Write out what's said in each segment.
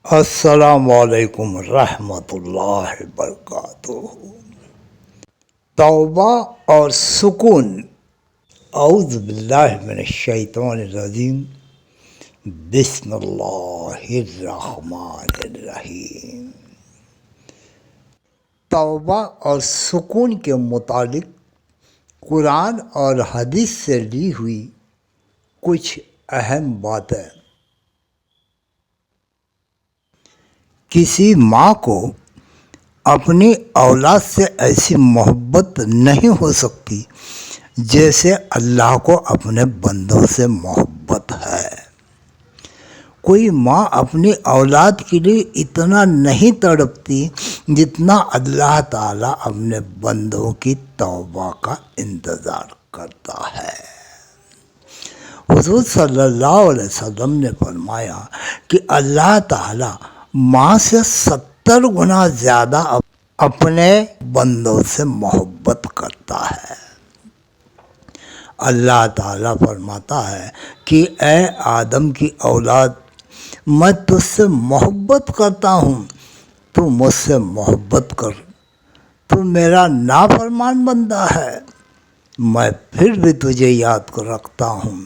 السلام علیکم رحمۃ اللہ وبرکاتہ۔ توبہ اور سکون۔ اعوذ باللہ من الشیطان الرجیم، بسم اللہ الرحمن الرحیم۔ توبہ اور سکون کے متعلق قرآن اور حدیث سے لی ہوئی کچھ اہم باتیں۔ کسی ماں کو اپنی اولاد سے ایسی محبت نہیں ہو سکتی جیسے اللہ کو اپنے بندوں سے محبت ہے۔ کوئی ماں اپنی اولاد کے لیے اتنا نہیں تڑپتی جتنا اللہ تعالیٰ اپنے بندوں کی توبہ کا انتظار کرتا ہے۔ حضور صلی اللہ علیہ وسلم نے فرمایا کہ اللہ تعالیٰ ماں سے 70 گنا زیادہ اپنے بندوں سے محبت کرتا ہے۔ اللہ تعالیٰ فرماتا ہے کہ اے آدم کی اولاد، میں تجھ سے محبت کرتا ہوں، تو مجھ سے محبت کر۔ تو میرا نافرمان بندہ ہے، میں پھر بھی تجھے یاد کر رکھتا ہوں۔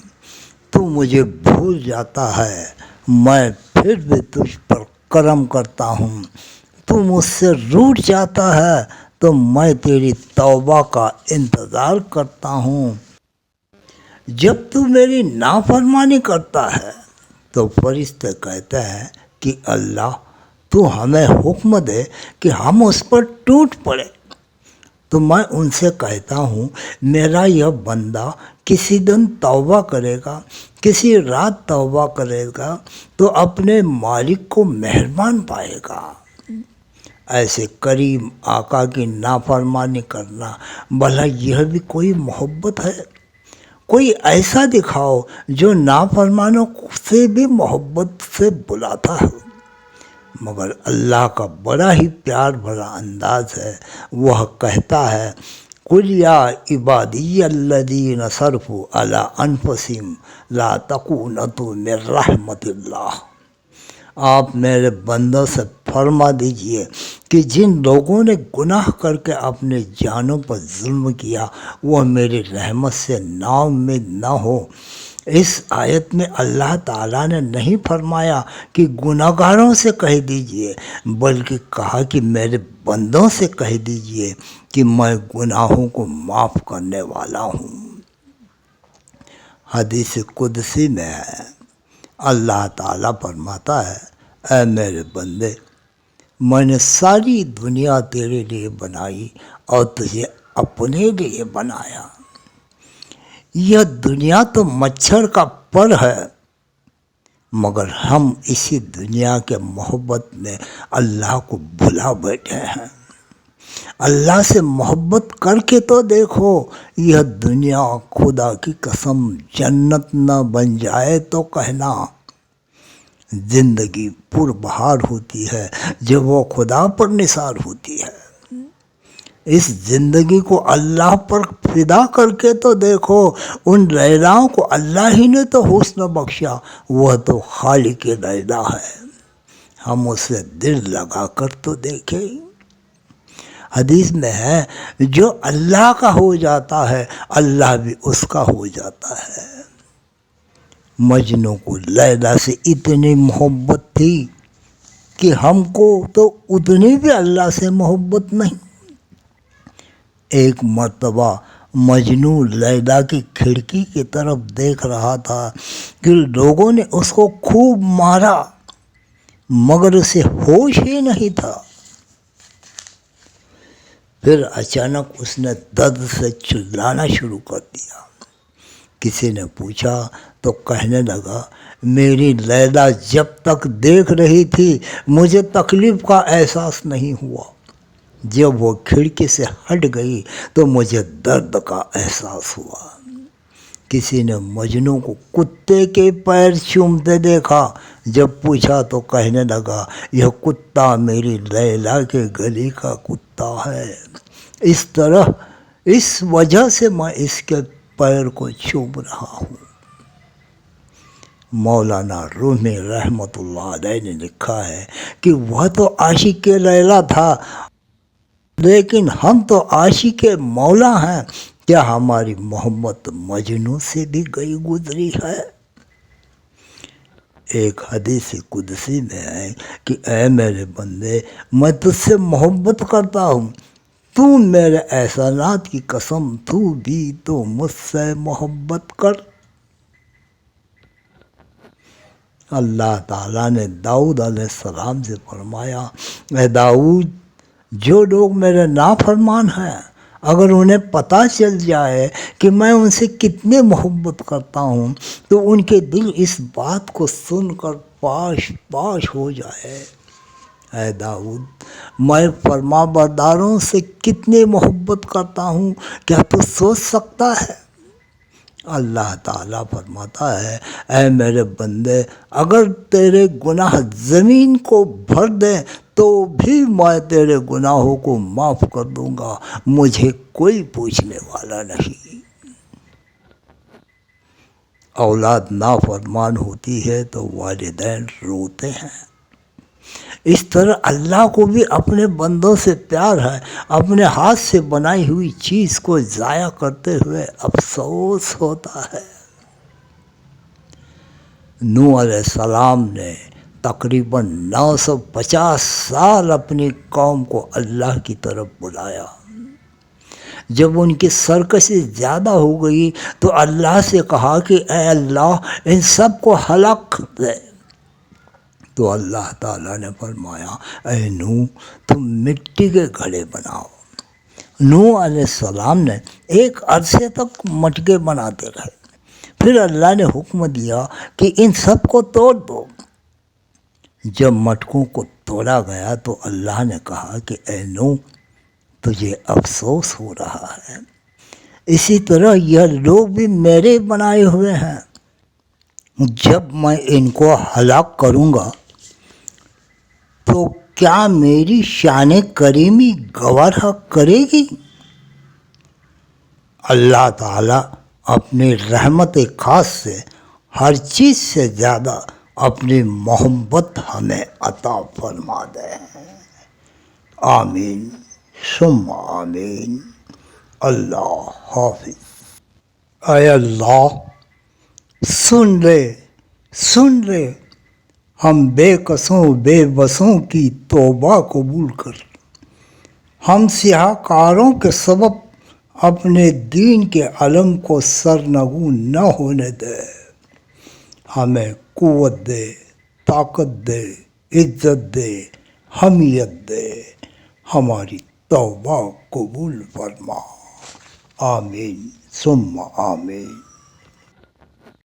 تو مجھے بھول جاتا ہے، میں پھر بھی تجھ پر کرم کرتا ہوں۔ تو مجھ سے روٹھ جاتا ہے تو میں تیری توبہ کا انتظار کرتا ہوں۔ جب تو میری نافرمانی کرتا ہے تو فرشتے کہتے ہیں کہ اللہ تو ہمیں حکم دے کہ ہم اس پر ٹوٹ پڑے۔ تو میں ان سے کہتا ہوں میرا یہ بندہ کسی دن توبہ کرے گا، کسی رات توبہ کرے گا تو اپنے مالک کو مہربان پائے گا۔ ایسے کریم آقا کی نافرمانی کرنا، بھلا یہ بھی کوئی محبت ہے؟ کوئی ایسا دکھاؤ جو نافرمانوں سے بھی محبت سے بلاتا ہے۔ مگر اللہ کا بڑا ہی پیار بھرا انداز ہے، وہ کہتا ہے قُلْ يَا عِبَادِيَّ الَّذِينَ أَسْرَفُوا عَلَىٰ أَنفُسِهِمْ لَا تَقْنَطُوا مِن رَحْمَتِ اللَّهِ۔ آپ میرے بندوں سے فرما دیجئے کہ جن لوگوں نے گناہ کر کے اپنے جانوں پر ظلم کیا وہ میری رحمت سے نا امید نہ ہو۔ اس آیت میں اللہ تعالیٰ نے نہیں فرمایا کہ گناہگاروں سے کہہ دیجئے، بلکہ کہا کہ میرے بندوں سے کہہ دیجئے کہ میں گناہوں کو معاف کرنے والا ہوں۔ حدیث قدسی میں ہے، اللہ تعالیٰ فرماتا ہے اے میرے بندے، میں نے ساری دنیا تیرے لیے بنائی اور تجھے اپنے لیے بنایا۔ یہ دنیا تو مچھر کا پر ہے، مگر ہم اسی دنیا کے محبت میں اللہ کو بھلا بیٹھے ہیں۔ اللہ سے محبت کر کے تو دیکھو، یہ دنیا خدا کی قسم جنت نہ بن جائے تو کہنا۔ زندگی پر بہار ہوتی ہے جب وہ خدا پر نثار ہوتی ہے۔ اس زندگی کو اللہ پر فدا کر کے تو دیکھو، ان لیلاؤں کو اللہ ہی نے تو حسن بخشا، وہ تو خالق لیلا ہے، ہم اسے دل لگا کر تو دیکھیں۔ حدیث میں ہے جو اللہ کا ہو جاتا ہے اللہ بھی اس کا ہو جاتا ہے۔ مجنوں کو لیلا سے اتنی محبت تھی کہ ہم کو تو اتنی بھی اللہ سے محبت نہیں۔ ایک مرتبہ مجنوں لیلا کی کھڑکی کی طرف دیکھ رہا تھا کہ لوگوں نے اس کو خوب مارا، مگر اسے ہوش ہی نہیں تھا۔ پھر اچانک اس نے درد سے چلانا شروع کر دیا۔ کسی نے پوچھا تو کہنے لگا میری لیلا جب تک دیکھ رہی تھی مجھے تکلیف کا احساس نہیں ہوا، جب وہ کھڑکی سے ہٹ گئی تو مجھے درد کا احساس ہوا۔ کسی نے مجنوں کو کتے کے پیر چومتے دیکھا، جب پوچھا تو کہنے لگا یہ کتا میری لیلا کے گلی کا کتا ہے، اس وجہ سے میں اس کے پیر کو چوم رہا ہوں۔ مولانا رومی رحمۃ اللہ علیہ نے لکھا ہے کہ وہ تو عاشق لیلا تھا، لیکن ہم تو عاشق مولا ہیں، کیا ہماری محبت مجنوں سے بھی گئی گزری ہے؟ ایک حدیث قدسی میں ہے کہ اے میرے بندے، میں تجھ سے محبت کرتا ہوں، تو میرے احسانات کی قسم، تو بھی تو مجھ سے محبت کر۔ اللہ تعالیٰ نے داؤد علیہ السلام سے فرمایا، اے داؤد، جو لوگ میرے نافرمان ہیں، اگر انہیں پتہ چل جائے کہ میں ان سے کتنے محبت کرتا ہوں تو ان کے دل اس بات کو سن کر پاش پاش ہو جائے۔ اے داؤد، میں فرما برداروں سے کتنے محبت کرتا ہوں، کیا تو سوچ سکتا ہے؟ اللہ تعالیٰ فرماتا ہے، اے میرے بندے، اگر تیرے گناہ زمین کو بھر دیں تو بھی میں تیرے گناہوں کو معاف کر دوں گا، مجھے کوئی پوچھنے والا نہیں۔ اولاد نافرمان ہوتی ہے تو والدین روتے ہیں۔ اس طرح اللہ کو بھی اپنے بندوں سے پیار ہے، اپنے ہاتھ سے بنائی ہوئی چیز کو ضائع کرتے ہوئے افسوس ہوتا ہے۔ نوح علیہ السلام نے تقریباً 950 سال اپنی قوم کو اللہ کی طرف بلایا۔ جب ان کی سرکشی زیادہ ہو گئی تو اللہ سے کہا کہ اے اللہ، ان سب کو ہلاک کر دے۔ تو اللہ تعالیٰ نے فرمایا، اے نوح، تم مٹی کے گھڑے بناؤ۔ نوح علیہ السلام نے ایک عرصے تک مٹکے بناتے رہے، پھر اللہ نے حکم دیا کہ ان سب کو توڑ دو۔ جب مٹکوں کو توڑا گیا تو اللہ نے کہا کہ اے نوح، تجھے افسوس ہو رہا ہے، اسی طرح یہ لوگ بھی میرے بنائے ہوئے ہیں، جب میں ان کو ہلاک کروں گا تو کیا میری شان کریمی گوارا کرے گی؟ اللہ تعالیٰ اپنی رحمت خاص سے ہر چیز سے زیادہ اپنی محبت ہمیں عطا فرما دے۔ آمین ثم آمین۔ اللہ حافظ۔ اے اللہ، سن لے ہم بے کسوں بے بسوں کی توبہ قبول کر، ہم سیاہ کاروں کے سبب اپنے دین کے علم کو سرنگوں نہ ہونے دے، ہمیں قوت دے، طاقت دے، عزت دے، حمیت دے، ہماری توبہ قبول فرما۔ آمین ثم آمین۔